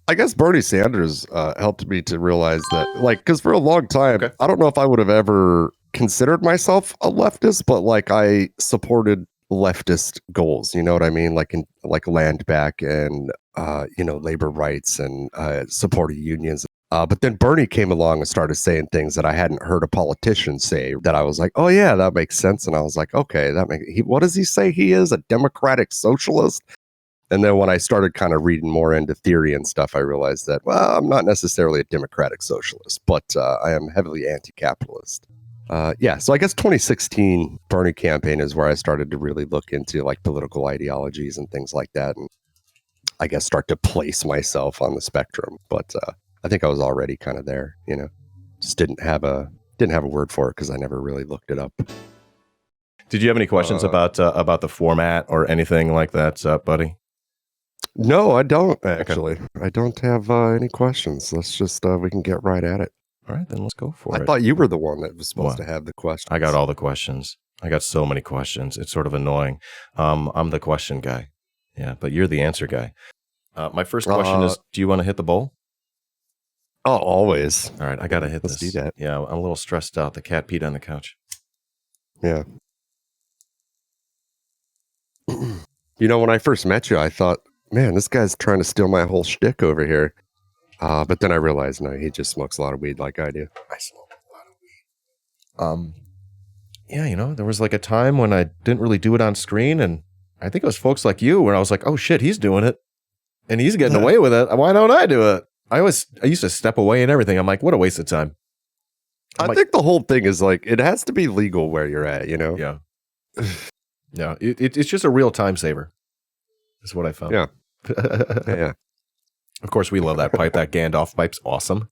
I guess Bernie Sanders helped me to realize that, like, because for a long time, I don't know if I would have ever considered myself a leftist, but like I supported leftist goals. You know what I mean? Like in like land back and labor rights and supporting unions. But then Bernie came along and started saying things that I hadn't heard a politician say. That I was like, oh yeah, that makes sense. And I was like, okay, what does he say? He is a democratic socialist. And then when I started kind of reading more into theory and stuff, I realized that, well, I'm not necessarily a democratic socialist, but I am heavily anti-capitalist. So I guess 2016 Bernie campaign is where I started to really look into like political ideologies and things like that, and I guess start to place myself on the spectrum. But I think I was already kind of there, just didn't have a word for it because I never really looked it up. Did you have any questions about the format or anything like that, buddy? No, I don't actually. Okay. I don't have any questions. Let's just we can get right at it. All right, then let's go for it. I thought you were the one that was supposed to have the questions. I got all the questions. I got so many questions. It's sort of annoying. I'm the question guy. Yeah, but you're the answer guy. My first question is, do you want to hit the bowl? Oh, always. All right, I got to hit this. Let's do that. Yeah, I'm a little stressed out. The cat peed on the couch. Yeah. When I first met you, I thought, man, this guy's trying to steal my whole shtick over here. But then I realized, no, he just smokes a lot of weed like I do. I smoke a lot of weed. Yeah, there was like a time when I didn't really do it on screen, and I think it was folks like you where I was like, oh shit, he's doing it. And he's getting away with it. Why don't I do it? I used to step away and everything. I'm like, what a waste of time. I think the whole thing is like, it has to be legal where you're at, Yeah. Yeah. It's just a real time saver. Is what I found. Yeah. Yeah. Of course, we love that pipe. That Gandalf pipe's awesome.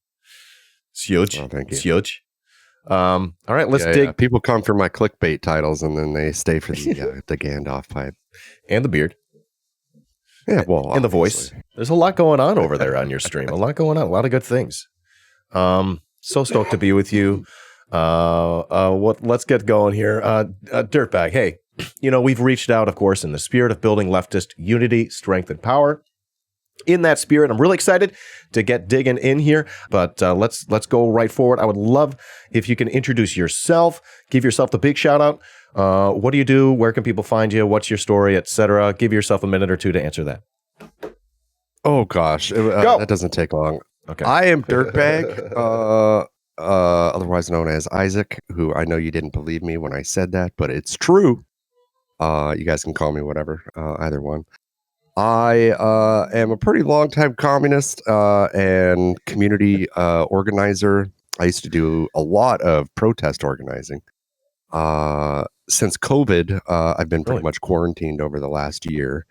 It's huge. Oh, thank you. It's huge. All right, let's dig. Yeah. People come for my clickbait titles, and then they stay for the Gandalf pipe and the beard. Yeah, well, and the voice. There's a lot going on over there on your stream. A lot going on. A lot of good things. So stoked to be with you. Let's get going here. Dirtbag. Hey, we've reached out, of course, in the spirit of building leftist unity, strength, and power. In that spirit, I'm really excited to get digging in here, but let's go right forward. I would love if you can introduce yourself, give yourself the big shout out. What do you do? Where can people find you? What's your story, etc.? Give yourself a minute or two to answer that. Oh gosh, that doesn't take long. Okay, I am Dirtbag, otherwise known as Isaac. Who I know you didn't believe me when I said that, but it's true. You guys can call me whatever, either one. I am a pretty long-time communist and community organizer. I used to do a lot of protest organizing. Since COVID, I've been pretty much quarantined over the last year.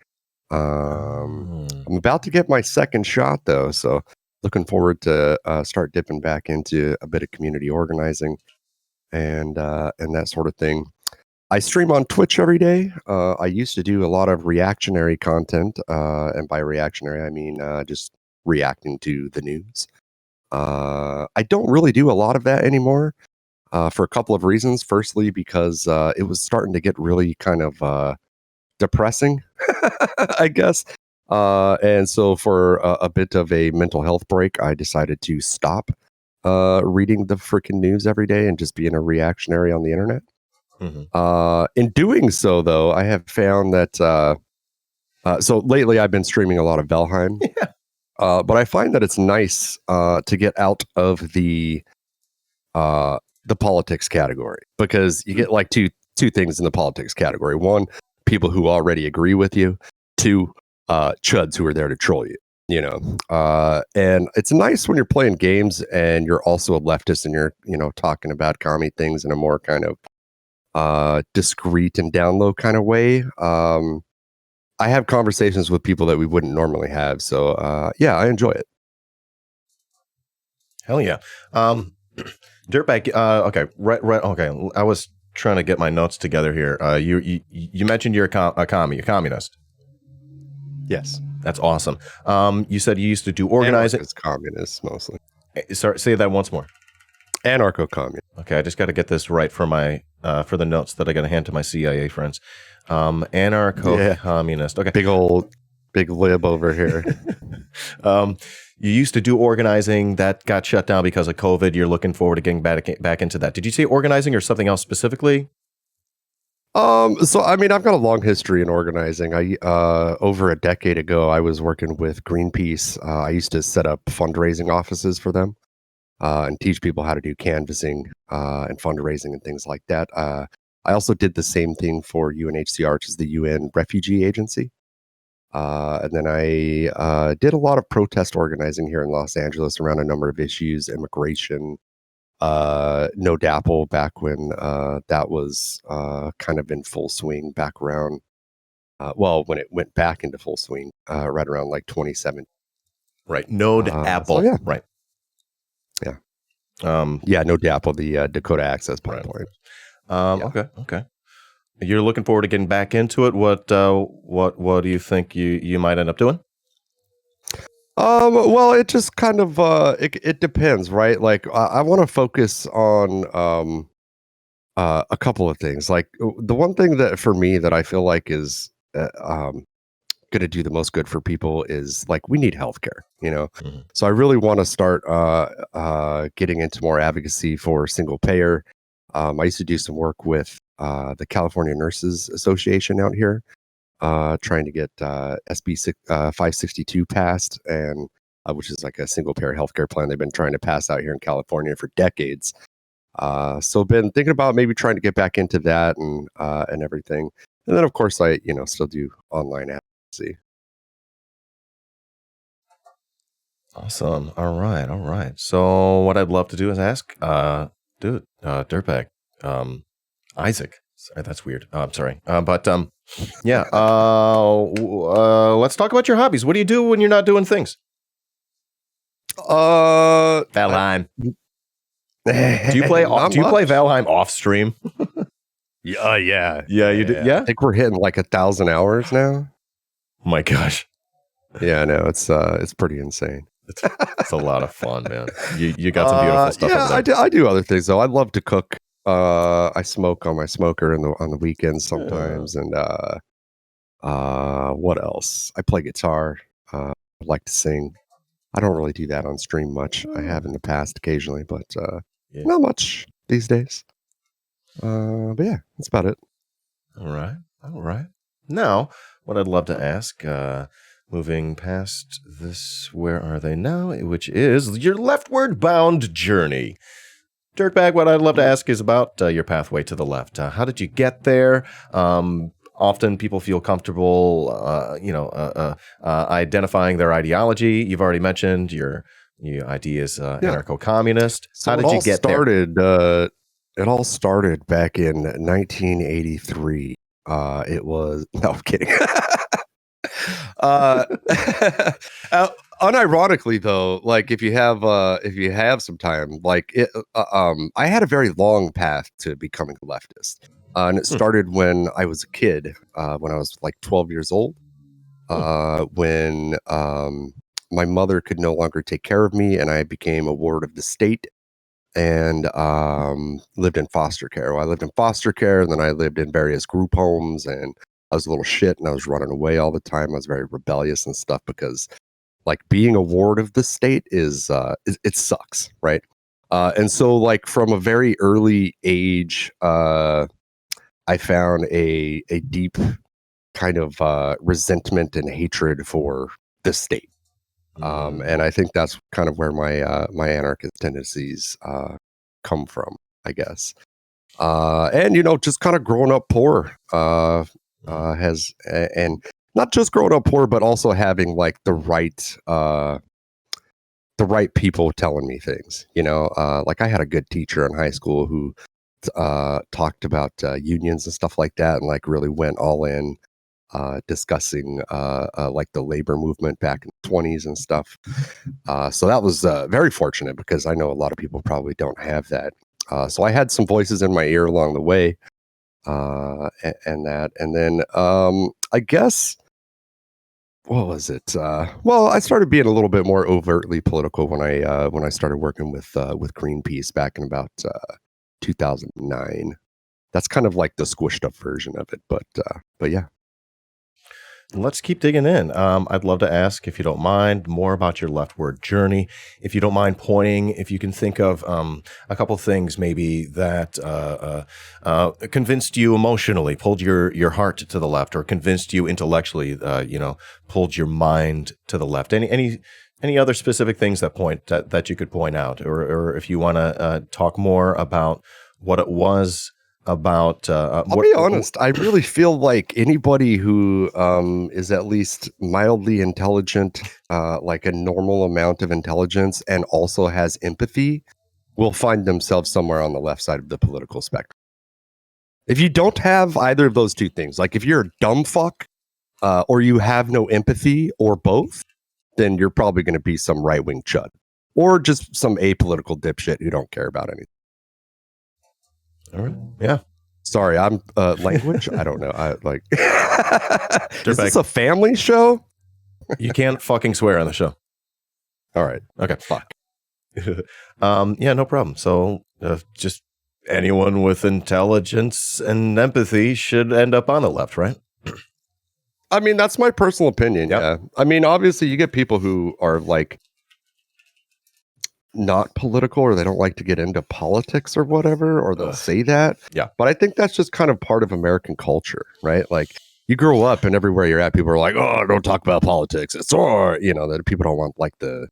I'm about to get my second shot, though, so looking forward to start dipping back into a bit of community organizing and that sort of thing. I stream on Twitch every day. I used to do a lot of reactionary content, and by reactionary, I mean just reacting to the news. I don't really do a lot of that anymore for a couple of reasons. Firstly, because it was starting to get really kind of depressing, I guess. And so for a bit of a mental health break, I decided to stop reading the freaking news every day and just being a reactionary on the internet. Mm-hmm. In doing so, though, I have found that so lately I've been streaming a lot of Valheim, but I find that it's nice to get out of the politics category, because you get like two things in the politics category. One, people who already agree with you. Two, chuds who are there to troll you. And it's nice when you're playing games and you're also a leftist and you're talking about commie things in a more kind of discreet and down low kind of way. I have conversations with people that we wouldn't normally have. So I enjoy it. Hell yeah. Dirtbag. Okay. Right. Okay. I was trying to get my notes together here. You mentioned you're a communist. Yes. That's awesome. You said you used to do organizing. It's communists mostly. Sorry, say that once more. Anarcho-communist. Okay, I just got to get this right for my for the notes that I got to hand to my CIA friends. Anarcho-communist. Okay, big lib over here. You used to do organizing that got shut down because of COVID. You're looking forward to getting back into that. Did you say organizing or something else specifically? So I mean, I've got a long history in organizing. Over a decade ago, I was working with Greenpeace. I used to set up fundraising offices for them, and teach people how to do canvassing, and fundraising and things like that. I also did the same thing for UNHCR, which is the UN Refugee Agency. And then I did a lot of protest organizing here in Los Angeles around a number of issues, immigration, no dapple back when that was kind of in full swing back around, when it went back into full swing, right around like 2017. Right. Node Apple. So yeah. Right. Yeah. Um, Yeah, no dapple, the Dakota Access Pipeline. Right. Yeah. Okay. You're looking forward to getting back into it. What do you think you might end up doing? Well, it just kind of it depends, right? Like I want to focus on a couple of things. Like the one thing that for me that I feel like is going to do the most good for people is like we need healthcare, you know. Mhm. So I really want to start getting into more advocacy for single payer. I used to do some work with the California Nurses Association out here, trying to get SB 562 passed, and which is like a single payer healthcare plan they've been trying to pass out here in California for decades. So been thinking about maybe trying to get back into that and everything. And then of course I still do online advocacy. Awesome. All right. So what I'd love to do is ask, Dirtbag, Isaac. Sorry, that's weird. I'm sorry. Yeah. Let's talk about your hobbies. What do you do when you're not doing things? Valheim. Do you play Valheim off stream? Yeah. Yeah, you did. Yeah. I think we're hitting like 1,000 hours now. Oh my gosh. Yeah, I know it's pretty insane. It's a lot of fun, man. You got some beautiful stuff. Yeah, I do other things though. I love to cook. I smoke on my smoker on the weekends sometimes, and what else? I play guitar. I like to sing. I don't really do that on stream much. I have in the past occasionally, but not much these days. But yeah, that's about it. All right. Now, what I'd love to ask, moving past this, where are they now? Which is your leftward bound journey. Dirtbag, what I'd love to ask is about your pathway to the left. How did you get there? Often people feel comfortable, identifying their ideology. You've already mentioned your idea is anarcho-communist. So how did you get there? It all started back in 1983. It was no, I'm kidding. Unironically though, like if you have some time, like I had a very long path to becoming a leftist, and it started when I was a kid, when I was like 12 years old, when my mother could no longer take care of me, and I became a ward of the state, and lived in foster care. Well, I lived in foster care, and then I lived in various group homes, and I was a little shit, and I was running away all the time. I was very rebellious and stuff because, like, being a ward of the state is it sucks, right? And so, like, from a very early age, I found a deep kind of resentment and hatred for the state. And I think that's kind of where my anarchist tendencies come from, I guess. And just kind of growing up poor and not just growing up poor, but also having like the right people telling me things. Like I had a good teacher in high school who talked about unions and stuff like that, and like really went all in. Discussing like the labor movement back in the 20s and stuff. So that was very fortunate because I know a lot of people probably don't have that. So I had some voices in my ear along the way, and that. And then I guess, what was it? Well, I started being a little bit more overtly political when I started working with Greenpeace back in about 2009. That's kind of like the squished up version of it, but yeah. let's keep digging in. I'd love to ask, if you don't mind, more about your leftward journey. If you don't mind pointing, if you can think of a couple things maybe that convinced you emotionally, pulled your heart to the left, or convinced you intellectually, pulled your mind to the left. Any other specific things that you could point out, or if you want to talk more about what it was about. I'll be honest. I really feel like anybody who is at least mildly intelligent, like a normal amount of intelligence, and also has empathy, will find themselves somewhere on the left side of the political spectrum. If you don't have either of those two things, like if you're a dumb fuck, or you have no empathy, or both, then you're probably going to be some right-wing chud, or just some apolitical dipshit who don't care about anything. All right. Yeah. Sorry, I'm language. I don't know. I like. Is this a family show? You can't fucking swear on the show. All right. Okay. Fuck. Yeah, no problem. So just anyone with intelligence and empathy should end up on the left, right? I mean, that's my personal opinion. Yep. Yeah. I mean, obviously, you get people who are like not political, or they don't like to get into politics or whatever, or they'll say that. Yeah. But I think that's just kind of part of American culture, right? Like you grow up and everywhere you're at, people are like, oh, don't talk about politics. It's that people don't want like the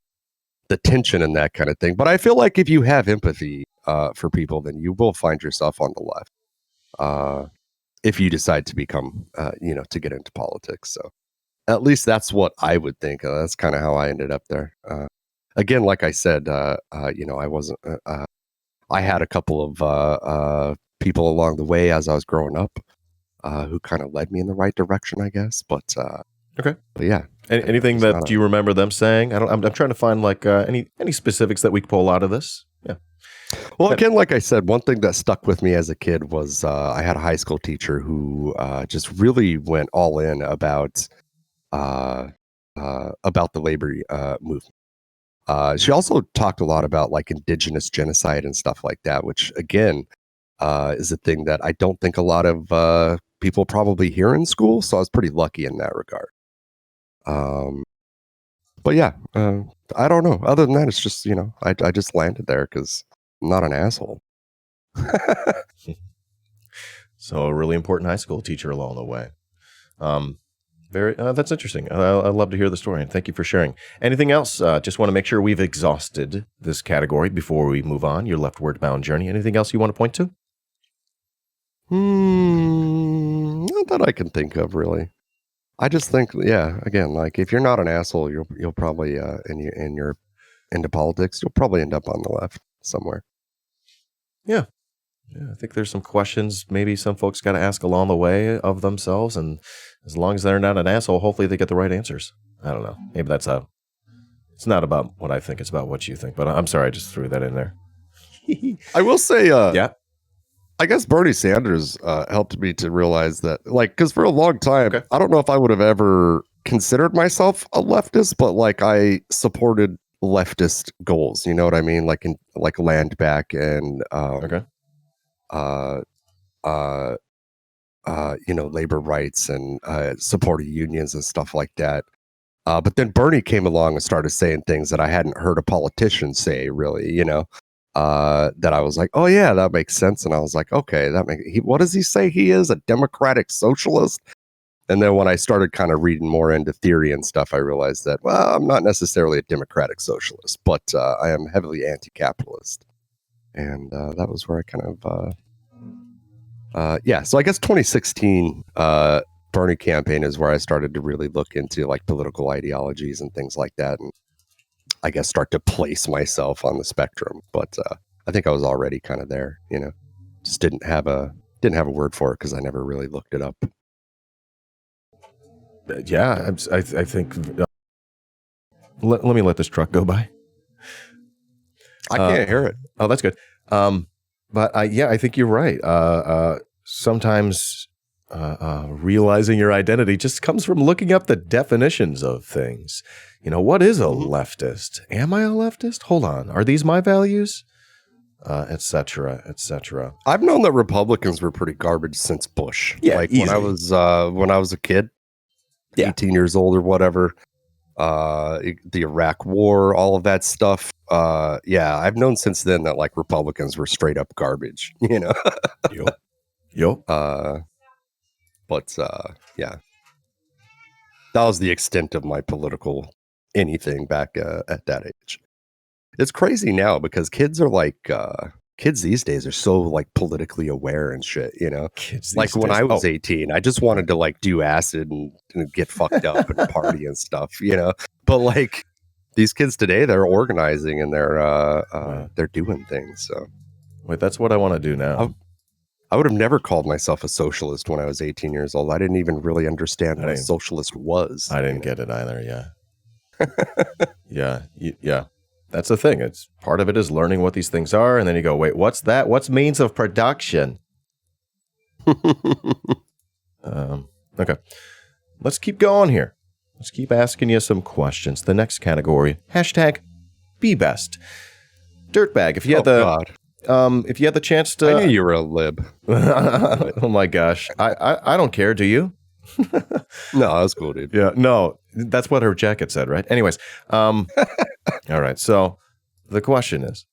tension and that kind of thing. But I feel like if you have empathy for people, then you will find yourself on the left. If you decide to become, to get into politics. So at least that's what I would think. That's kind of how I ended up there. Again, like I said, I wasn't. I had a couple of people along the way as I was growing up who kind of led me in the right direction, I guess. But okay, but yeah. Anything that you remember them saying? I'm trying to find like any specifics that we could pull out of this. Yeah. Well, again, like I said, one thing that stuck with me as a kid was I had a high school teacher who just really went all in about the labor movement. She also talked a lot about like indigenous genocide and stuff like that, which again is a thing that I don't think a lot of people probably hear in school. So I was pretty lucky in that regard. But yeah, I don't know. Other than that, it's just, I just landed there because I'm not an asshole. So a really important high school teacher along the way. That's interesting. I'd love to hear the story, and thank you for sharing. Anything else? Just want to make sure we've exhausted this category before we move on. Your leftward bound journey. Anything else you want to point to? Not that I can think of, really. I just think, yeah, again, like if you're not an asshole, you'll probably and you're into politics, you'll probably end up on the left somewhere. Yeah. Yeah, I think there's some questions maybe some folks got to ask along the way of themselves, and as long as they're not an asshole, hopefully they get the right answers. I don't know. Maybe it's not about what I think, it's about what you think, but I'm sorry I just threw that in there. I will say, yeah. I guess Bernie Sanders helped me to realize that, like, because for a long time, I don't know if I would have ever considered myself a leftist, but like I supported leftist goals. You know what I mean? Like land back and labor rights and supporting unions and stuff like that. But then Bernie came along and started saying things that I hadn't heard a politician say, really, that I was like, oh yeah, that makes sense. And I was like, okay, what does he say? He is a democratic socialist. And then when I started kind of reading more into theory and stuff, I realized that, well, I'm not necessarily a democratic socialist, but I am heavily anti-capitalist. And that was where I kind of, so I guess 2016 Bernie campaign is where I started to really look into like political ideologies and things like that. And I guess start to place myself on the spectrum. But I think I was already kind of there, just didn't have a word for it because I never really looked it up. Yeah, I think. Let me let this truck go by. I can't hear it. Oh, that's good. But I think you're right. Sometimes realizing your identity just comes from looking up the definitions of things. What is a leftist? Am I a leftist? Hold on. Are these my values? Et cetera, et cetera. I've known that Republicans were pretty garbage since Bush. Yeah, like easy. when I was a kid. Yeah. 18 years old or whatever. The Iraq War, all of that stuff. Yeah, I've known since then that like Republicans were straight up garbage, you know. Yup. But yeah, that was the extent of my political anything back at that age. It's crazy now because kids are like kids these days are so like politically aware and shit, you know. Kids Like these when days. I was 18, I just wanted to like do acid and get fucked up and party and stuff, you know. But like these kids today, they're organizing and they're doing things. So Wait, that's what I want to do now. I would have never called myself a socialist when I was 18 years old. I didn't even really understand what a socialist was. I didn't get it either. Yeah. Yeah. That's the thing. It's part of it is learning what these things are, and then you go, wait, what's that? What's means of production? Okay. Let's keep going here. Let's keep asking you some questions. The next category, hashtag be best. Dirtbag, if you had if you had the chance to, I knew you were a lib. Oh my gosh, I don't care. Do you? No, that was cool, dude. Yeah, no, that's what her jacket said, right? Anyways, all right. So the question is,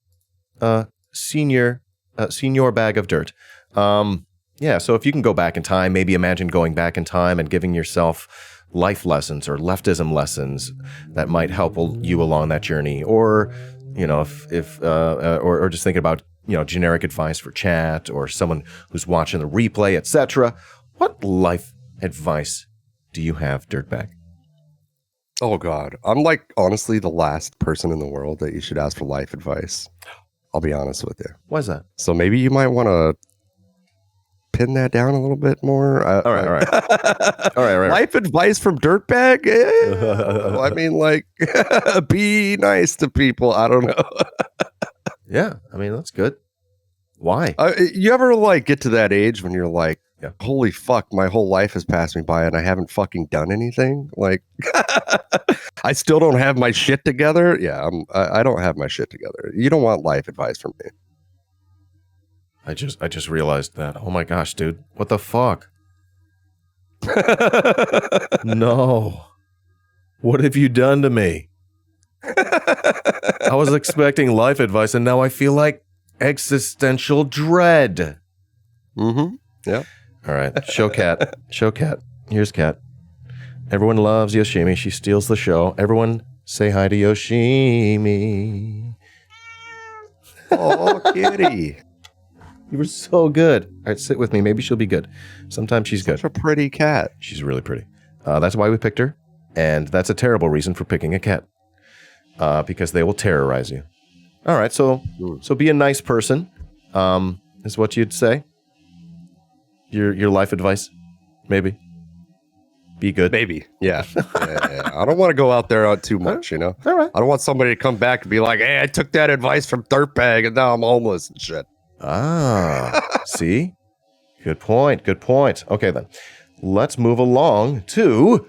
senior bag of dirt. Yeah. So if you can go back in time, maybe imagine going back in time and giving yourself life lessons or leftism lessons that might help you along that journey, or you know, or just thinking about, you know, generic advice for chat or someone who's watching the replay, etc. What life advice do you have, Dirtbag? Oh God, I'm like honestly the last person in the world that you should ask for life advice. I'll be honest with you. Why is that? So maybe you might want to pin that down a little bit more. All right. Life advice from Dirtbag? I mean, like, be nice to people. I don't know. Yeah, I mean, that's good. Why? You ever like get to that age when you're like, yeah, holy fuck, my whole life has passed me by and I haven't fucking done anything? Like, I still don't have my shit together. Yeah, I don't have my shit together. You don't want life advice from me. I just realized that. Oh my gosh, dude. What the fuck? No. What have you done to me? I was expecting life advice and now I feel like existential dread. Mm-hmm. Yeah. All right. Show Cat. Show Cat. Here's Cat. Everyone loves Yoshimi. She steals the show. Everyone say hi to Yoshimi. Oh, kitty. You were so good. All right, sit with me. Maybe she'll be good. Sometimes she's good. Such a pretty cat. She's really pretty. That's why we picked her. And that's a terrible reason for picking a cat. Because they will terrorize you. All right, so be a nice person, is what you'd say. Your life advice, maybe. Be good. Maybe, yeah. Yeah. I don't want to go out there too much, you know? All right. I don't want somebody to come back and be like, hey, I took that advice from Dirtbag and now I'm homeless and shit. See? Good point. Okay, then. Let's move along to...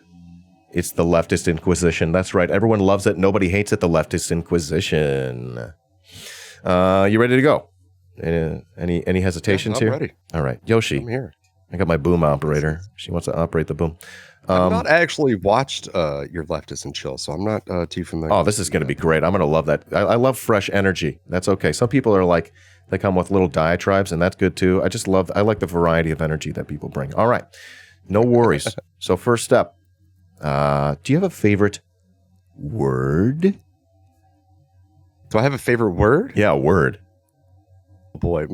It's the Leftist Inquisition. That's right. Everyone loves it. Nobody hates it. The Leftist Inquisition. You ready to go? Any hesitations here? I'm ready. All right. Yoshi. I'm here. I got my boom operator. She wants to operate the boom. I've not actually watched your Leftist and Chill, so I'm not too familiar. Oh, this is going to be great. I'm going to love that. I love fresh energy. That's okay. Some people are like, they come with little diatribes, and that's good too. I like the variety of energy that people bring. All right. No worries. So first step. Do you have a favorite word? Do I have a favorite word? Yeah, word. Oh boy.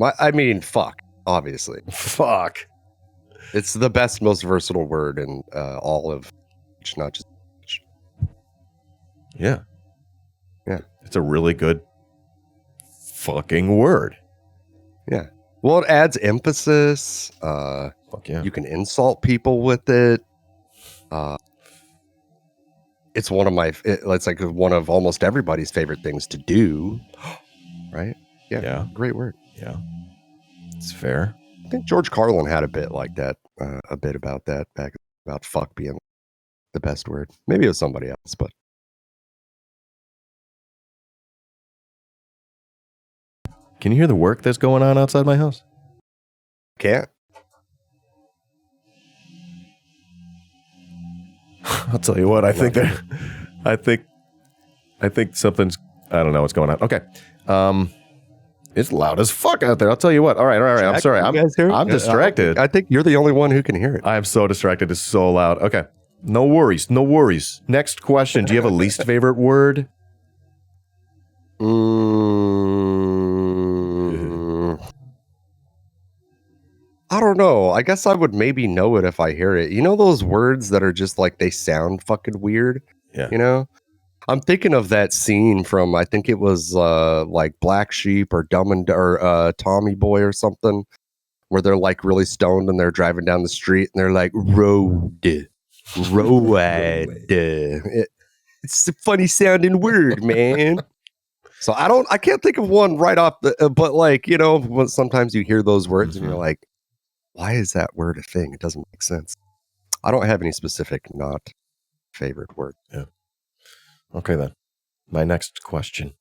Fuck, obviously. Fuck. It's the best, most versatile word in all of, not just. Yeah. Yeah. It's a really good fucking word. Yeah. Well, it adds emphasis. Fuck yeah. You can insult people with it. It's it's like one of almost everybody's favorite things to do. Right? Yeah. Great word. Yeah. It's fair. I think George Carlin had a bit like that, a bit about that back about fuck being the best word. Maybe it was somebody else, but. Can you hear the work that's going on outside my house? Can't. I'll tell you what. I think something's. I don't know what's going on. Okay. It's loud as fuck out there. I'll tell you what. All right. I'm sorry. I'm distracted. I think you're the only one who can hear it. I'm so distracted. It's so loud. Okay. No worries. Next question. Do you have a least favorite word? I don't know. I guess I would maybe know it if I hear it. You know those words that are just like they sound fucking weird? Yeah. You know? I'm thinking of that scene from I think it was like Black Sheep or Tommy Boy or something, where they're like really stoned and they're driving down the street and they're like road. It's a funny sounding word, man. So I can't think of one right off but like, you know, sometimes you hear those words and you're like, why is that word a thing? It doesn't make sense. I don't have any specific not favorite word. Yeah. Okay, then. My next question.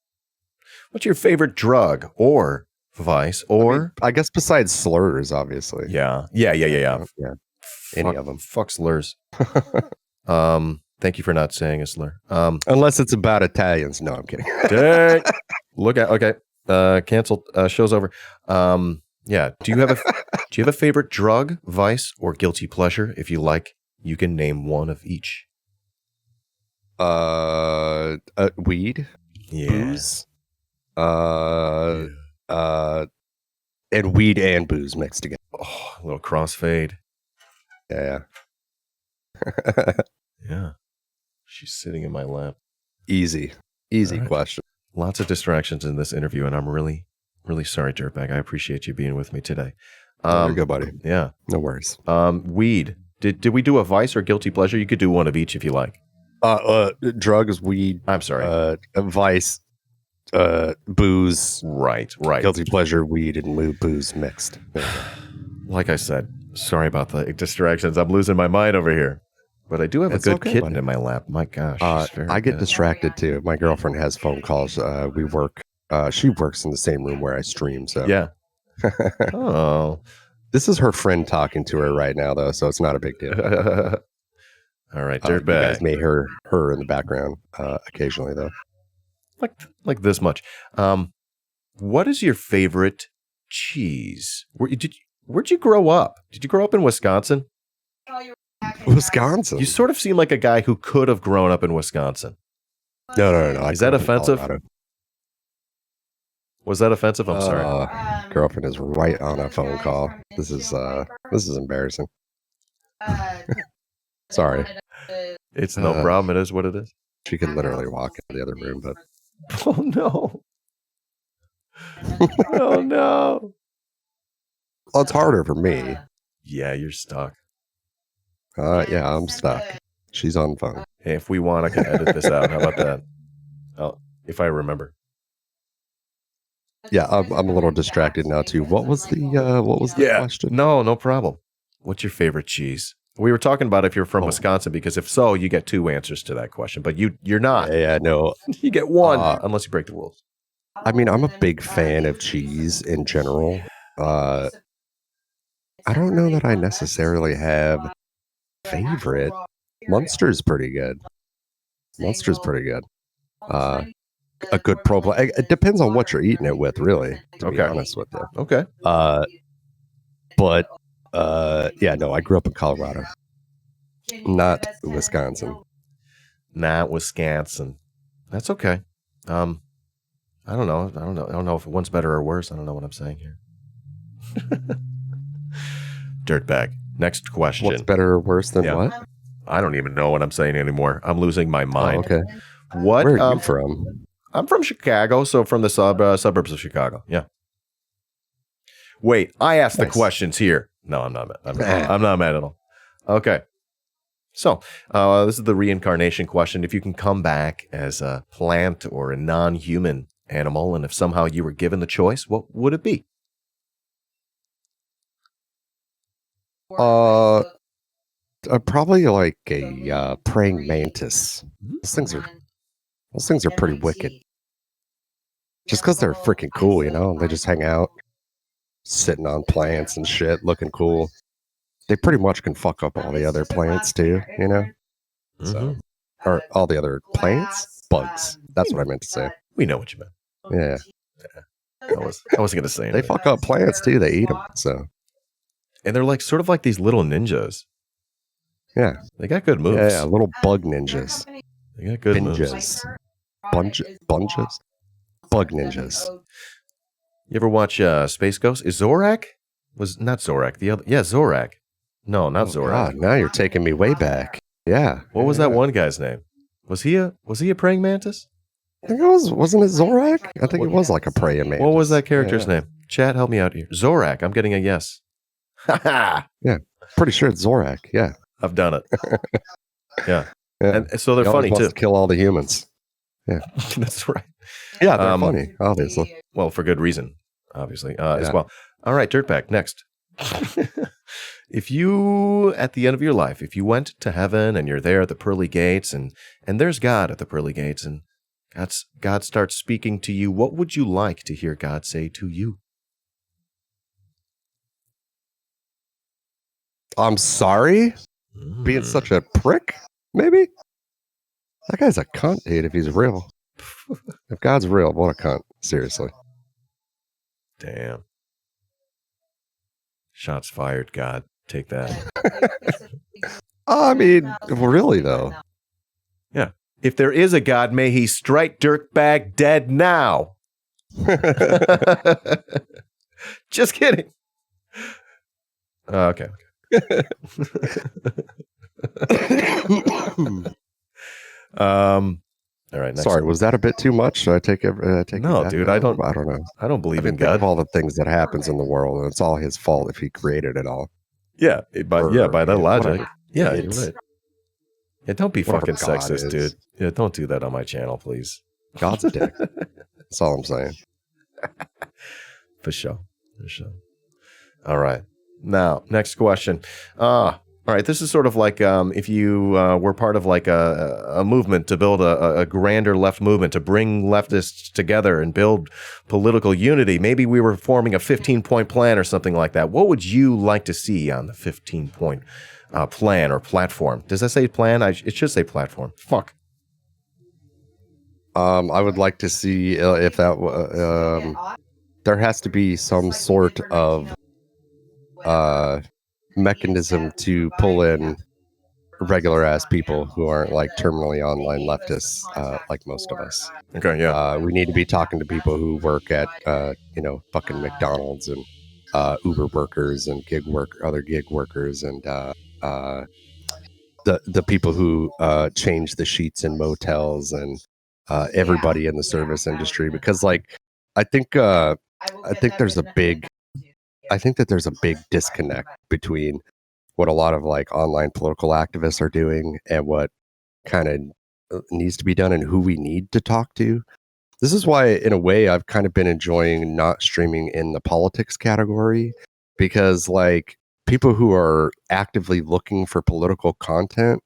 What's your favorite drug or vice or... I guess besides slurs, obviously. Yeah. Any of them. Fuck slurs. Thank you for not saying a slur. Unless it's about Italians. No, I'm kidding. Dang. Look at... Okay. Canceled. Show's over. Yeah. Do you have a favorite drug, vice, or guilty pleasure? If you like, you can name one of each. Weed, yeah. Booze, and weed and booze mixed together. Oh, a little crossfade. Yeah. Yeah. She's sitting in my lap. Easy right. Question. Lots of distractions in this interview, and I'm really, really sorry, Dirtbag. I appreciate you being with me today. You're good, buddy. Yeah. No worries. Weed. Did we do a vice or guilty pleasure? You could do one of each if you like. Drugs, weed. I'm sorry. Vice, booze. Right. Guilty pleasure, weed, and booze mixed. Like I said, sorry about the distractions. I'm losing my mind over here. But I do have a good kitten in my lap. My gosh. I get distracted too. My girlfriend has phone calls. We work. She works in the same room where I stream. So yeah. Oh. This is her friend talking to her right now, though, so it's not a big deal. All right, Dirtbag. You guys may hear her in the background occasionally, though. Like this much. What is your favorite cheese? Where'd you grow up? Did you grow up in Wisconsin? Wisconsin. You sort of seem like a guy who could have grown up in Wisconsin. No. Is that offensive? Was that offensive? I'm sorry. Girlfriend is right on a phone call. This is embarrassing. Sorry. It's no problem. It is what it is. She could literally walk into the other room, but oh no. Oh no. Well, it's harder for me. Yeah, you're stuck. Yeah, I'm stuck. She's on the phone. Hey, if we want, I can edit this out. How about that? Oh, if I remember. Yeah, I'm a little distracted now too. What was the question? No problem. What's your favorite cheese? We were talking about if you're from Wisconsin, because if so, you get two answers to that question. But you're not. Yeah, no. You get one unless you break the rules. I mean, I'm a big fan of cheese in general. I don't know that I necessarily have favorite. Munster's pretty good. A good profile. It depends on what you're eating it with, really, to be honest with you. Okay. But yeah, no, I grew up in Colorado, not Wisconsin. Not Wisconsin. That's okay. I don't know if one's better or worse. I don't know what I'm saying here. Dirtbag. Next question. What's better or worse than what? I don't even know what I'm saying anymore. I'm losing my mind. Oh, okay. Where are you from? I'm from Chicago, so from the suburbs of Chicago. Yeah. Wait, I asked the questions here. No, I'm not mad. I'm not mad at all. Okay. So this is the reincarnation question. If you can come back as a plant or a non-human animal, and if somehow you were given the choice, what would it be? Probably like a praying mantis. Those things are pretty wicked. Just because they're freaking cool, you know? They just hang out, sitting on plants and shit, looking cool. They pretty much can fuck up all the other plants too, you know? So, or all the other plants, bugs. That's what I meant to say. We know what you meant. Yeah. I wasn't going to say anything. They fuck up plants too. They eat them. So, and they're like sort of like these little ninjas. Yeah. They got good moves. Yeah, little bug ninjas. They got good moves. Bunches. Bug ninjas. You ever watch Space Ghost? Is Zorak? Was not Zorak. The other, yeah, Zorak. No, not Zorak. God, now you're taking me way back. Yeah. What was that one guy's name? Was he a praying mantis? I think wasn't it Zorak? I think it was like a praying mantis. What was that character's name? Chat, help me out here. Zorak. I'm getting a yes. Yeah, pretty sure it's Zorak. Yeah, I've done it. Yeah. And so they're funny too. To kill all the humans. Yeah, that's right. Yeah, they're funny, obviously. Well, for good reason, obviously, as well. All right, Dirtbag, next. If you, at the end of your life, if you went to heaven and you're there at the pearly gates and there's God at the pearly gates and God starts speaking to you, what would you like to hear God say to you? I'm sorry? Being such a prick, maybe? That guy's a cunt, dude, if he's real. If God's real, what a cunt. Seriously. Damn. Shots fired, God. Take that. I mean, really, though. Yeah. If there is a God, may he strike Dirtbag dead now. Just kidding. Okay. All right. Sorry, was that a bit too much? Should I take it? No, dude. I don't know. I don't believe in think God. of all the things that happens in the world, and it's all his fault if he created it all. Yeah, by that logic. Yeah, you're right. Yeah, don't be fucking God sexist, is. dude. Yeah, don't do that on my channel, please. God's a dick. That's all I'm saying. For sure. All right. Now, next question. All right, this is sort of like if you were part of like a movement to build a grander left movement, to bring leftists together and build political unity. Maybe we were forming a 15-point plan or something like that. What would you like to see on the 15-point plan or platform? Does that say plan? It should say platform. Fuck. I would like to see if that there has to be some sort of mechanism to pull in regular ass people who aren't like terminally online leftists like most of us. Okay, yeah. We need to be talking to people who work at fucking McDonald's and Uber workers and other gig workers and the people who change the sheets in motels and everybody in the service industry, because like I think there's a big disconnect between what a lot of like online political activists are doing and what kind of needs to be done and who we need to talk to. This is why, in a way, I've kind of been enjoying not streaming in the politics category, because like people who are actively looking for political content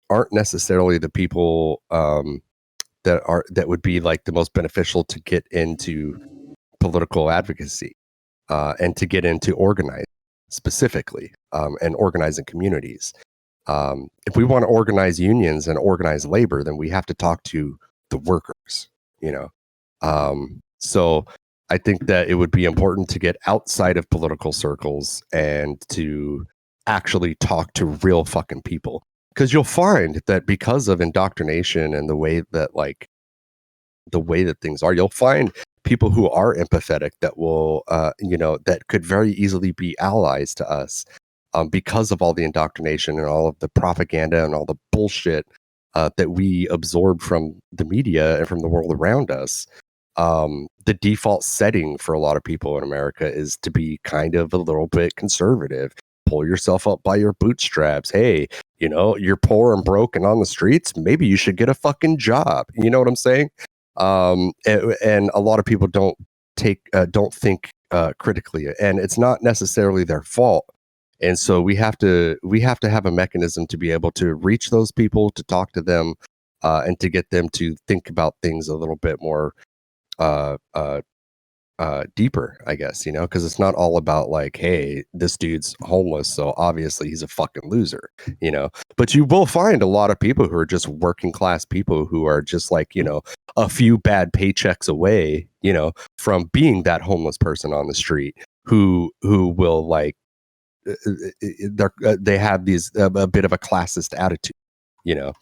aren't necessarily the people that would be like the most beneficial to get into political advocacy. And to get into organizing specifically and organizing communities. If we want to organize unions and organize labor, then we have to talk to the workers, So I think that it would be important to get outside of political circles and to actually talk to real fucking people. Because you'll find that because of indoctrination and the way that things are, you'll find people who are empathetic that will, that could very easily be allies to us because of all the indoctrination and all of the propaganda and all the bullshit that we absorb from the media and from the world around us. The default setting for a lot of people in America is to be kind of a little bit conservative. Pull yourself up by your bootstraps. Hey, you're poor and broke and on the streets. Maybe you should get a fucking job. You know what I'm saying? And a lot of people don't think critically, and it's not necessarily their fault. And so we have to have a mechanism to be able to reach those people, to talk to them, and to get them to think about things a little bit more deeper, I guess, because it's not all about like, hey, this dude's homeless, so obviously he's a fucking loser, but you will find a lot of people who are just working class people who are just like, a few bad paychecks away, from being that homeless person on the street who will like they have these a bit of a classist attitude, you know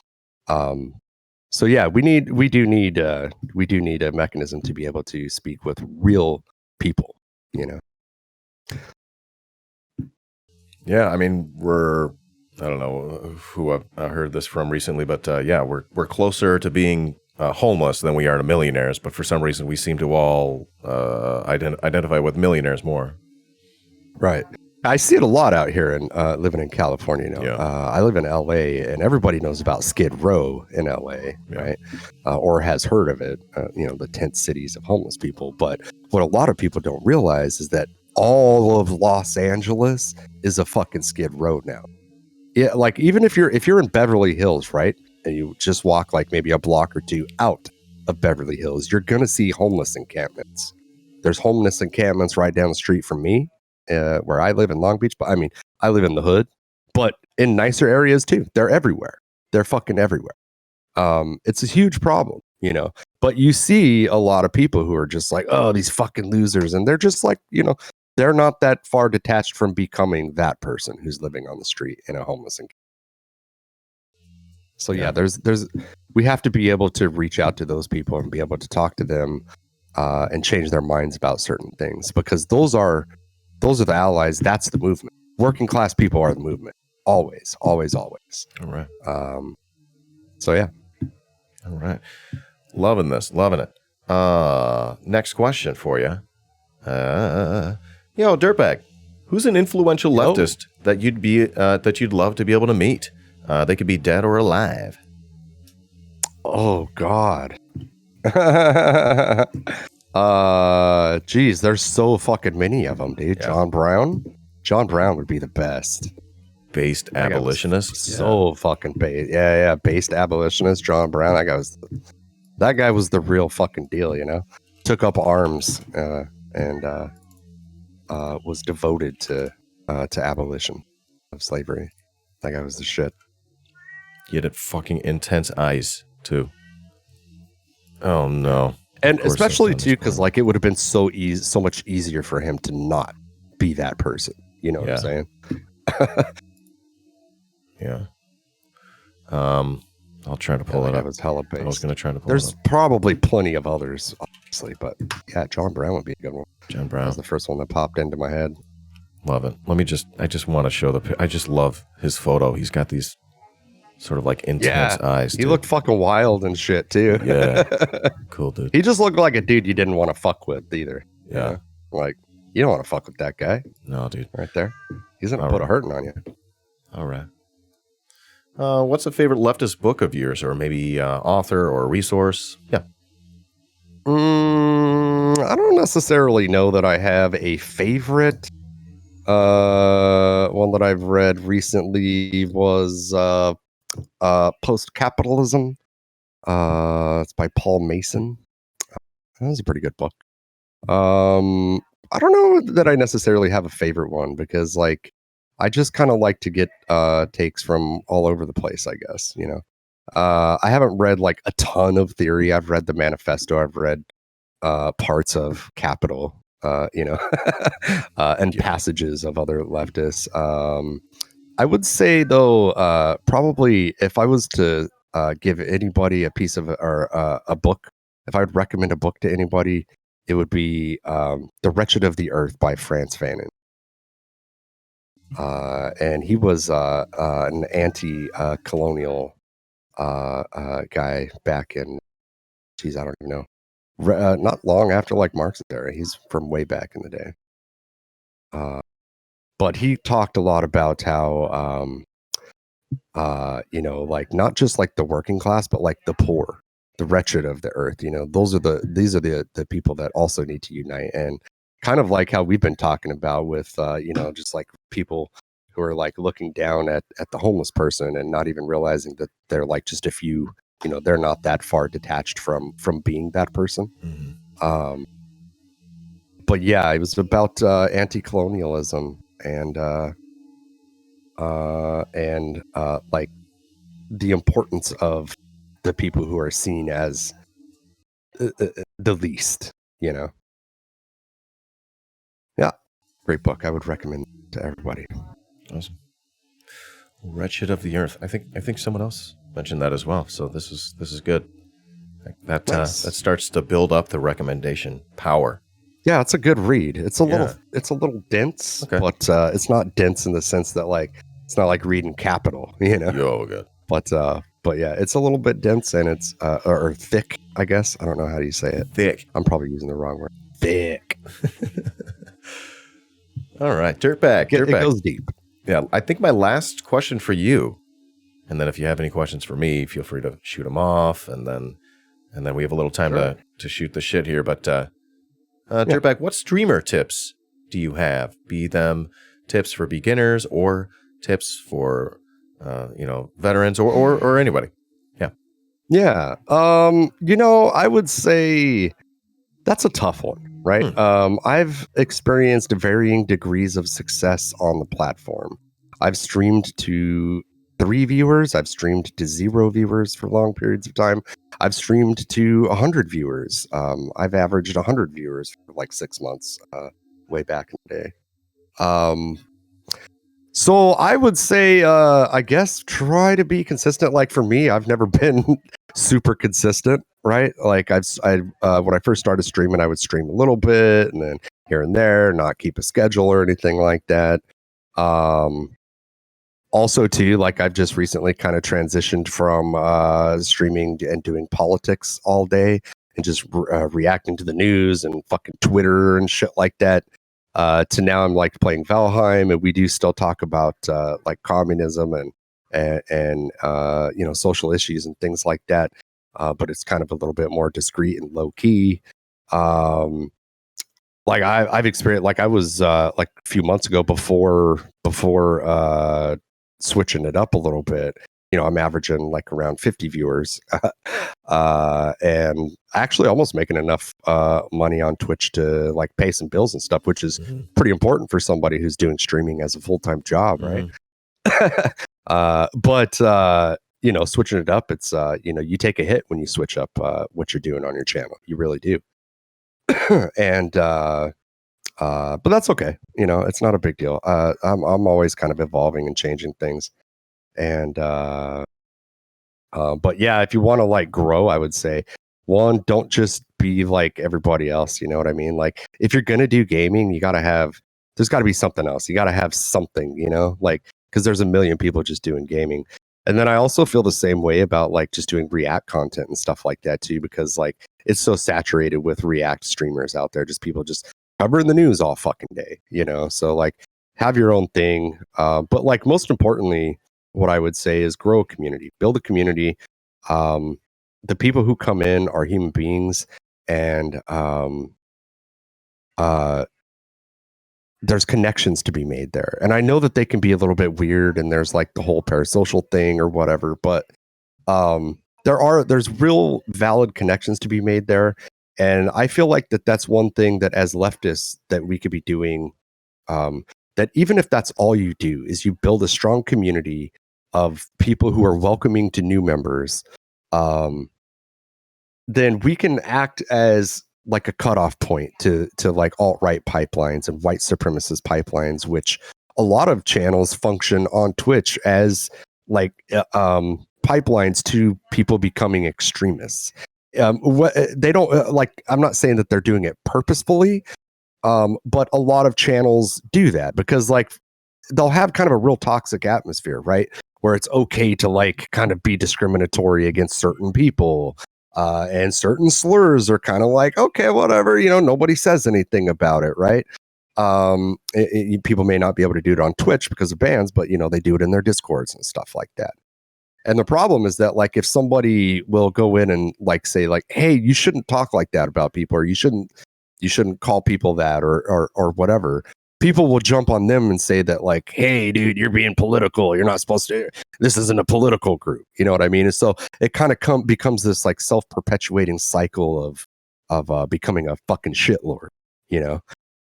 so yeah, we do need a mechanism to be able to speak with real people, Yeah, I mean, I don't know who I heard this from recently, but yeah, we're closer to being homeless than we are to millionaires. But for some reason, we seem to all identify with millionaires more. Right. I see it a lot out here and living in California. Yeah. I live in LA, and everybody knows about Skid Row in LA, right? Or has heard of it. The tent cities of homeless people. But what a lot of people don't realize is that all of Los Angeles is a fucking Skid Row now. Yeah, like even if you're in Beverly Hills, right, and you just walk like maybe a block or two out of Beverly Hills, you're gonna see homeless encampments. There's homeless encampments right down the street from me. Where I live in Long Beach, but I mean, I live in the hood, but in nicer areas too. They're everywhere. They're fucking everywhere. It's a huge problem, but you see a lot of people who are just like, oh, these fucking losers. And they're just like, they're not that far detached from becoming that person who's living on the street in a homeless encampment. So yeah, we have to be able to reach out to those people and be able to talk to them and change their minds about certain things, because those are the allies. That's the movement. Working class people are the movement. Always, always, always. All right. So yeah. All right. Loving this. Loving it. Next question for you. Dirtbag, who's an influential leftist that you'd love to be able to meet? They could be dead or alive. Oh God. Geez, there's so fucking many of them, dude. Yeah. John Brown would be the best. Based abolitionist. So fucking based. Yeah. Based abolitionist. John Brown. That guy was the real fucking deal, Took up arms and was devoted to abolition of slavery. That guy was the shit. He had fucking intense eyes too. Oh no. And especially too, because like it would have been so much easier for him to not be that person. You know what I'm saying? Yeah. I'll try to pull it up. Was hella based. I was going to try to pull There's it up. Probably plenty of others, obviously, but yeah, John Brown would be a good one. John Brown. That was the first one that popped into my head. Love it. I just want to show I just love his photo. He's got these sort of like intense eyes. He looked fucking wild and shit too. Yeah. Cool, dude. He just looked like a dude you didn't want to fuck with either. Yeah. Like, you don't want to fuck with that guy. No, dude. Right there. He's going to put a hurting on you. All right. What's a favorite leftist book of yours, or maybe author or resource? Yeah. I don't necessarily know that I have a favorite. One that I've read recently was Post-Capitalism. It's by Paul Mason. That was a pretty good book. I don't know that I necessarily have a favorite one, because like I just kind of like to get takes from all over the place, I guess, I haven't read like a ton of theory. I've read the manifesto. I've read parts of Capital, and passages of other leftists. I would say though, probably if I was to give anybody a piece of or a book, if I would recommend a book to anybody, it would be The Wretched of the Earth by Frantz Fanon. And he was an anti-colonial guy back in, I don't even know, not long after like Marx's era. He's from way back in the day. But he talked a lot about how, like not just like the working class, but like the poor, the wretched of the earth. These are the people that also need to unite. And kind of like how we've been talking about with, just like people who are like looking down at the homeless person and not even realizing that they're like just a few, they're not that far detached from being that person. Mm-hmm. but yeah, it was about anti-colonialism and like the importance of the people who are seen as the least, you know. Yeah, great book. I would recommend it to everybody. Awesome. Wretched of the Earth. I think someone else mentioned that as well. So this is good. That Nice. that starts to build up the recommendation power. Yeah, it's a good read. It's a little dense, Okay. but it's not dense in the sense that like it's not like reading Capital, you know. Yo, good. But yeah, it's a little bit dense and it's or thick, I guess. I don't know how you say it. Thick. I'm probably using the wrong word. Thick. All right, Dirtbag. It goes deep. Yeah, I think my last question for you, and then if you have any questions for me, feel free to shoot them off, and then we have a little time to shoot the shit here. But Dirtbag, what streamer tips do you have? Be them tips for beginners or tips for veterans or anybody. Yeah. I would say that's a tough one, right? I've experienced varying degrees of success on the platform. I've streamed to 3 viewers. I've streamed to 0 viewers for long periods of time. I've streamed to 100 viewers. I've averaged 100 viewers for like 6 months, way back in the day. So I would say, I guess try to be consistent. Like for me, I've never been super consistent, right? Like when I first started streaming, I would stream a little bit and then here and there, not keep a schedule or anything like that. Also too, like I've just recently kind of transitioned from streaming and doing politics all day and just reacting to the news and fucking Twitter and shit like that. To now I'm like playing Valheim, and we do still talk about like communism and social issues and things like that. But it's kind of a little bit more discreet and low key. Like I've experienced, like I was like a few months ago before switching it up a little bit. I'm averaging like around 50 viewers, and actually almost making enough money on Twitch to like pay some bills and stuff, which is pretty important for somebody who's doing streaming as a full-time job, right? But switching it up, it's you take a hit when you switch up what you're doing on your channel. You really do. And but that's okay. It's not a big deal. I'm always kind of evolving and changing things. And but yeah, if you want to like grow, I would say one, don't just be like everybody else. You know what I mean? Like if you're gonna do gaming, there's got to be something else. You got to have something, like because there's a million people just doing gaming. And then I also feel the same way about like just doing React content and stuff like that too, because like it's so saturated with React streamers out there, just people just covering the news all fucking day, So like have your own thing, but like most importantly, what I would say is grow a community, build a community. The people who come in are human beings, and there's connections to be made there. And I know that they can be a little bit weird, and there's like the whole parasocial thing or whatever, but there's real valid connections to be made there. And I feel like that's one thing that as leftists that we could be doing, that even if that's all you do is you build a strong community of people who are welcoming to new members, then we can act as like a cutoff point to like alt-right pipelines and white supremacist pipelines, which a lot of channels function on Twitch as like pipelines to people becoming extremists. They don't like, I'm not saying that they're doing it purposefully, but a lot of channels do that because like they'll have kind of a real toxic atmosphere, right? Where it's okay to like kind of be discriminatory against certain people. And certain slurs are kind of like, okay, whatever, nobody says anything about it, right? People may not be able to do it on Twitch because of bans, but they do it in their Discords and stuff like that. And the problem is that like if somebody will go in and like say like, hey, you shouldn't talk like that about people, or you shouldn't call people that, or whatever, people will jump on them and say that like, hey dude, you're being political, you're not supposed to, this isn't a political group, you know what I mean? And so it kind of becomes this like self-perpetuating cycle of becoming a fucking shitlord,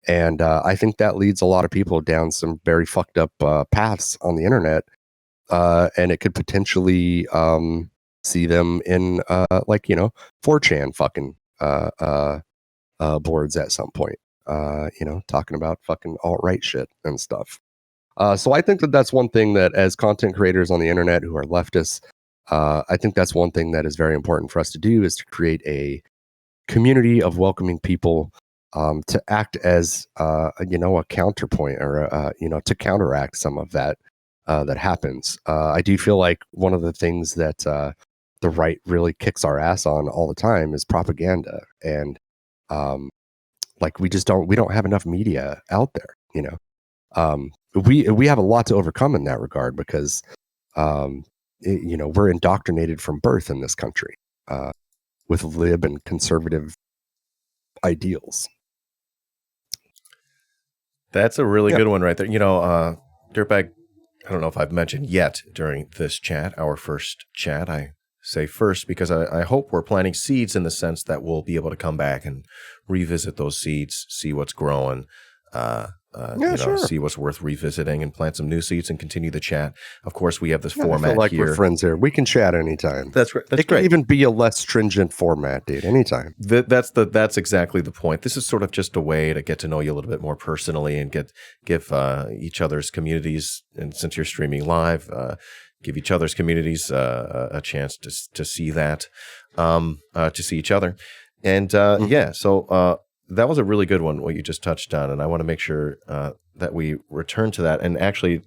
And I think that leads a lot of people down some very fucked up paths on the internet. And it could potentially see them in 4chan fucking boards at some point. Talking about fucking alt-right shit and stuff. So I think that that's one thing that, as content creators on the internet who are leftists, I think that's one thing that is very important for us to do, is to create a community of welcoming people, to act as a counterpoint, or to counteract some of that that happens. I do feel like one of the things that the right really kicks our ass on all the time is propaganda, and we don't have enough media out there. We have a lot to overcome in that regard, because we're indoctrinated from birth in this country with lib and conservative ideals. That's a really good one right there. Dirtbag, I don't know if I've mentioned yet during this chat, our first chat. I say first because I hope we're planting seeds, in the sense that we'll be able to come back and revisit those seeds, see what's growing, Sure. see what's worth revisiting, and plant some new seeds and continue the chat. Of course, we have this format I feel like here. We're friends here. We can chat anytime. That's right. That's it can even be a less stringent format, dude. Anytime. That's exactly the point. This is sort of just a way to get to know you a little bit more personally, and give each other's communities, and since you're streaming live, give each other's communities a chance to see that, to see each other, and So that was a really good one, what you just touched on, and I want to make sure that we return to that. And actually,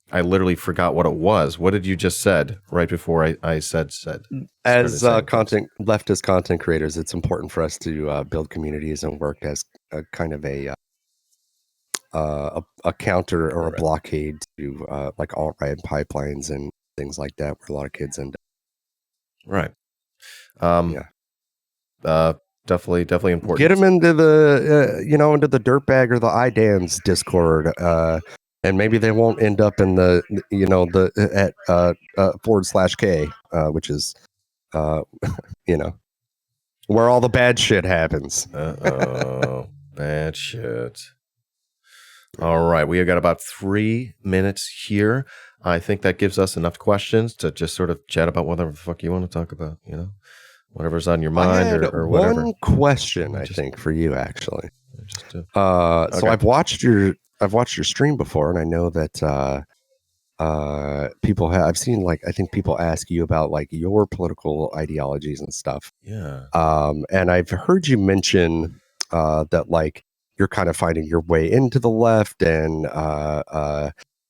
I literally forgot what it was. What did you just said right before I said? As leftist content creators, it's important for us to build communities and work as a kind of a counter or a blockade to alt-right pipelines and things like that, where a lot of kids end up. Right. Definitely important. Get them into the into the Dirtbag or the iDan's Discord, and maybe they won't end up in the at /K, which is where all the bad shit happens. Bad shit. All right, we have got about 3 minutes here. I think that gives us enough questions to just sort of chat about whatever the fuck you want to talk about. Whatever's on your mind, or whatever. One question, I think, for you, actually. Okay. So I've watched your stream before, and I know that people have. I've seen I think people ask you about your political ideologies and stuff. Yeah. And I've heard you mention that you're kind of finding your way into the left and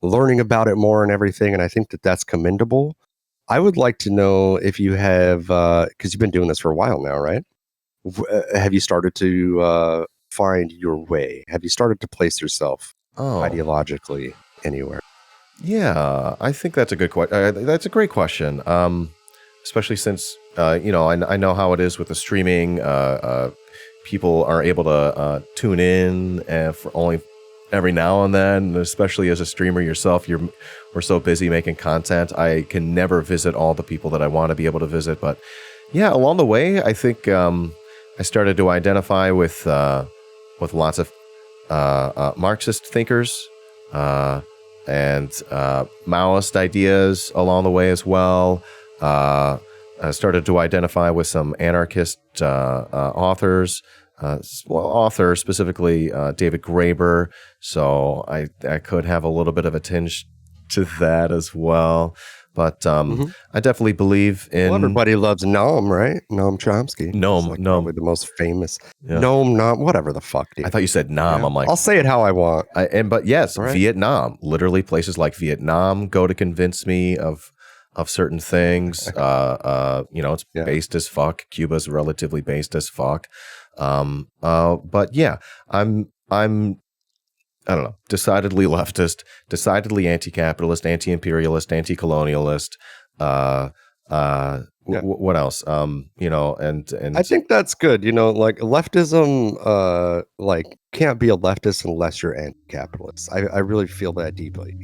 learning about it more and everything, and I think that that's commendable. I would like to know if you have, because you've been doing this for a while now, right? Have you started to find your way? Have you started to place yourself ideologically anywhere? Yeah, I think that's a good question. That's a great question, especially since I know how it is with the streaming. People are able to tune in for only every now and then, especially as a streamer yourself. We're so busy making content. I can never visit all the people that I want to be able to visit. But yeah, along the way, I think I started to identify with lots of Marxist thinkers and Maoist ideas along the way as well. I started to identify with some anarchist authors. Author specifically David Graeber, so I could have a little bit of a tinge to that as well. But I definitely believe in. Well, everybody loves Noam, right? Noam Chomsky. Noam, probably the most famous. Yeah. Noam, whatever the fuck, dude. I thought you said Nam. Yeah. I'm like, I'll say it how I want. But yes, right? Vietnam. Literally, places like Vietnam go to convince me of certain things. It's based as fuck. Cuba's relatively based as fuck. But yeah, I'm I don't know, decidedly leftist, decidedly anti-capitalist, anti-imperialist, anti-colonialist. What else? And I think that's good. Leftism, can't be a leftist unless you're anti-capitalist. I really feel that deeply.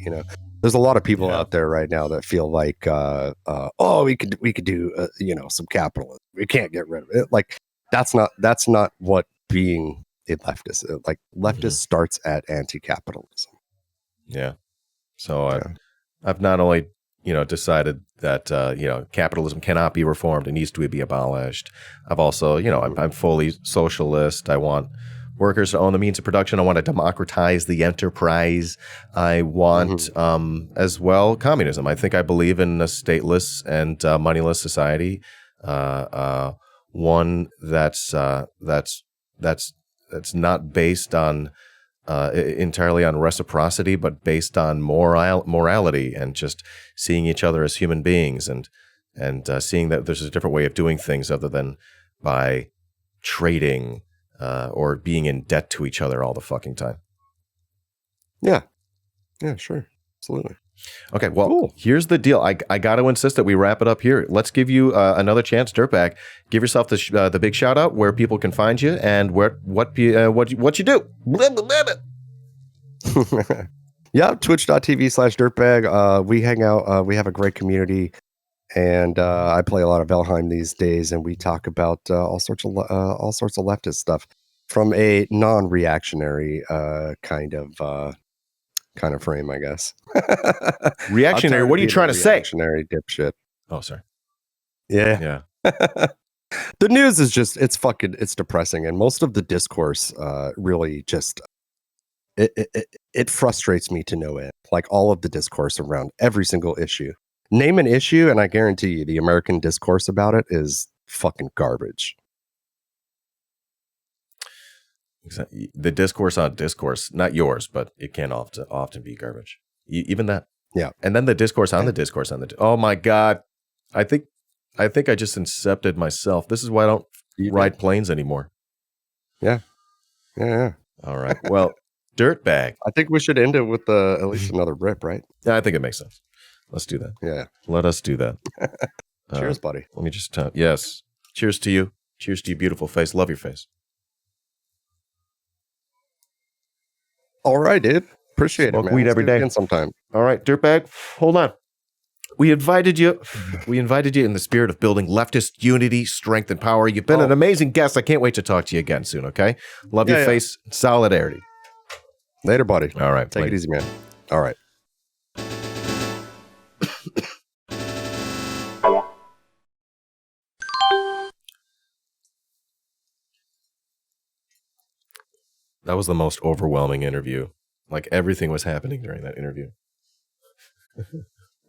There's a lot of people out there right now that feel like, we could do, some capitalism. We can't get rid of it. That's not what being a leftist. Like leftist starts at anti-capitalism. Yeah. So Yeah. I've not only, decided that, capitalism cannot be reformed. It needs to be abolished. I've also, I'm fully socialist. I want workers to own the means of production. I want to democratize the enterprise. I want, as well, communism. I think I believe in a stateless and moneyless society. One that's not based on entirely on reciprocity, but based on morality and just seeing each other as human beings and seeing that there's a different way of doing things other than by trading or being in debt to each other all the fucking time. Yeah. Yeah, sure. Absolutely. Okay, well, Cool. Here's the deal. I got to insist that we wrap it up here. Let's give you another chance, Dirtbag. Give yourself the big shout out where people can find you and what you do. Yeah, twitch.tv/dirtbag. We hang out. We have a great community, and I play a lot of Valheim these days, and we talk about all sorts of leftist stuff from a non-reactionary kind of frame, I guess. Reactionary? What are you trying to say? Reactionary dipshit. Oh, sorry. Yeah. The news is just it's depressing, and most of the discourse really just it frustrates me to no end. Like all of the discourse around every single issue. Name an issue, and I guarantee you the American discourse about it is fucking garbage. The discourse on discourse, not yours, but it can often be garbage. Even that. Yeah. And then the discourse on the discourse on the. Oh my God. I think I just incepted myself. This is why I don't ride planes anymore. Yeah. All right. Well, Dirtbag. I think we should end it with at least another rip, right? Yeah, I think it makes sense. Let's do that. Yeah. Let us do that. Cheers, buddy. Let me just yes. Cheers to you. Cheers to your beautiful face. Love your face. All right, dude. Appreciate it, man. Weed every day. Again sometime. All right, Dirtbag. Hold on. We invited you in the spirit of building leftist unity, strength, and power. You've been an amazing guest. I can't wait to talk to you again soon, okay? Love your face. Solidarity. Later, buddy. All right. Take it easy, man. All right. That was the most overwhelming interview. Like everything was happening during that interview.